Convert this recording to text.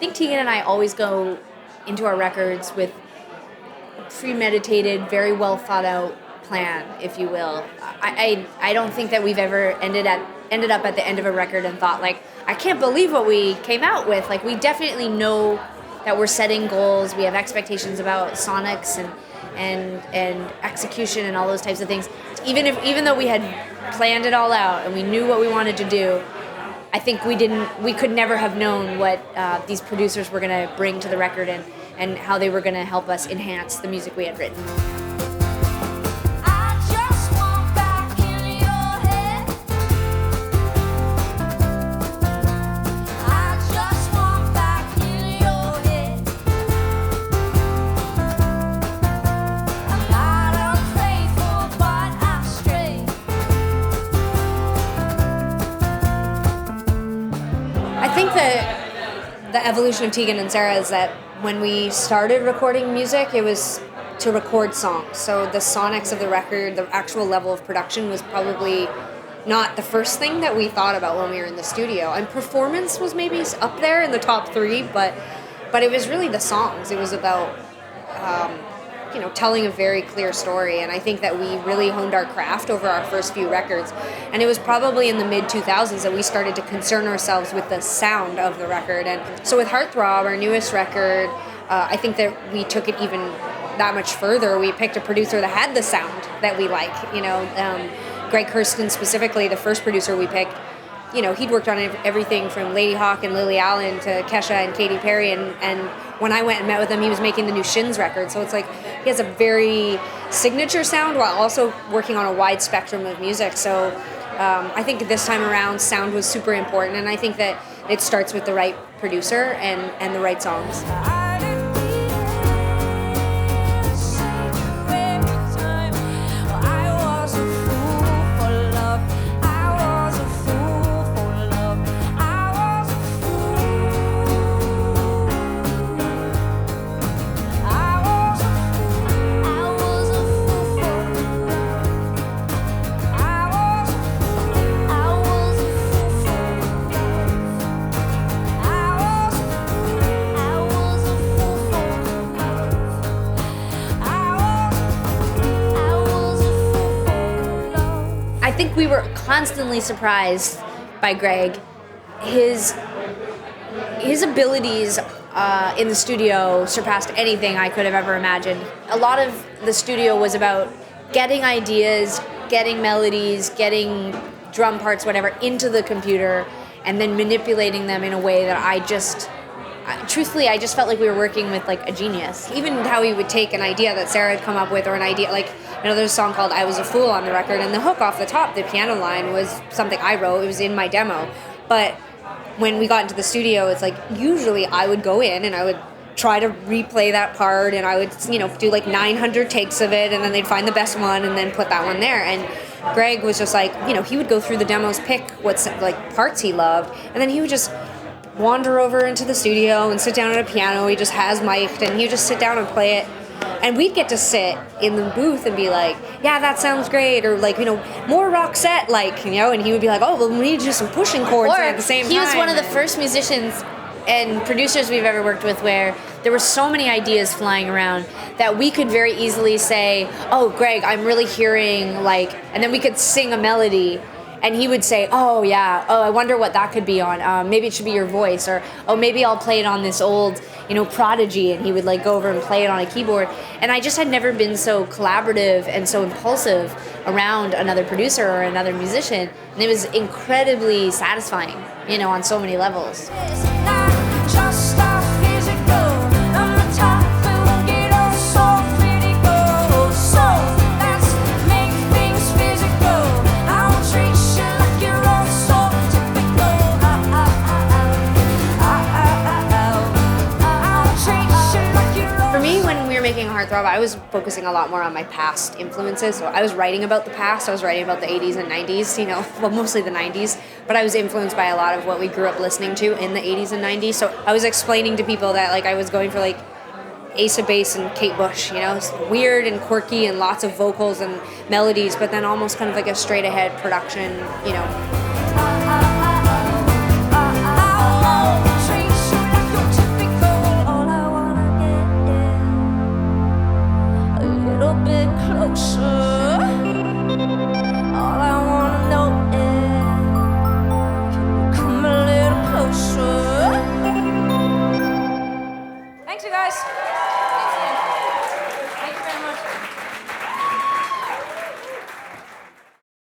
think Tegan and I always go into our records with a premeditated, very well thought out plan, if you will. I don't think that we've ever ended up at the end of a record and thought, like, I can't believe what we came out with. Like, we definitely know that we're setting goals. We have expectations about sonics and execution and all those types of things. Even though we had planned it all out and we knew what we wanted to do, I think we could never have known what these producers were going to bring to the record and how they were going to help us enhance the music we had written. I think that the evolution of Tegan and Sara is that when we started recording music, it was to record songs. So the sonics of the record, the actual level of production was probably not the first thing that we thought about when we were in the studio. And performance was maybe up there in the top 3, but it was really the songs. It was about telling a very clear story, and I think that we really honed our craft over our first few records. And it was probably in the mid-2000s that we started to concern ourselves with the sound of the record. And so with Heartthrob, our newest record, I think that we took it even that much further. We picked a producer that had the sound that we like. Greg Kirsten specifically, the first producer we picked, he'd worked on everything from Lady Hawk and Lily Allen to Kesha and Katy Perry, and when I went and met with him, he was making the new Shins record. So it's like he has a very signature sound while also working on a wide spectrum of music. So I think this time around, sound was super important, and I think that it starts with the right producer and the right songs. I think we were constantly surprised by Greg. His abilities in the studio surpassed anything I could have ever imagined. A lot of the studio was about getting ideas, getting melodies, getting drum parts, whatever, into the computer, and then manipulating them in a way that truthfully, I just felt like we were working with like a genius. Even how he would take an idea that Sarah had come up with, or an idea like, there's a song called I Was a Fool on the record, and the hook off the top, the piano line, was something I wrote. It was in my demo. But when we got into the studio, it's like usually I would go in and I would try to replay that part, and I would do like 900 takes of it, and then they'd find the best one and then put that one there. And Greg was just like, he would go through the demos, pick what like parts he loved, and then he would just wander over into the studio and sit down at a piano. He just has mic'd, and he would just sit down and play it. And we'd get to sit in the booth and be like, yeah, that sounds great, or like, more Roxette, like, and he would be like, oh, well, we need to do some pushing chords at the same time. He was one of the first musicians and producers we've ever worked with where there were so many ideas flying around that we could very easily say, oh, Greg, I'm really hearing like, and then we could sing a melody. And he would say, oh, yeah, I wonder what that could be on. Maybe it should be your voice. Or, oh, maybe I'll play it on this old, Prodigy. And he would, like, go over and play it on a keyboard. And I just had never been so collaborative and so impulsive around another producer or another musician. And it was incredibly satisfying, on so many levels. Making Heartthrob, I was focusing a lot more on my past influences. So I was writing about the past. I was writing about the 80s and 90s, well, mostly the 90s, but I was influenced by a lot of what we grew up listening to in the 80s and 90s. So I was explaining to people that like I was going for like Ace of Base and Kate Bush, it's weird and quirky and lots of vocals and melodies, but then almost kind of like a straight ahead production, guys. Thank you very much.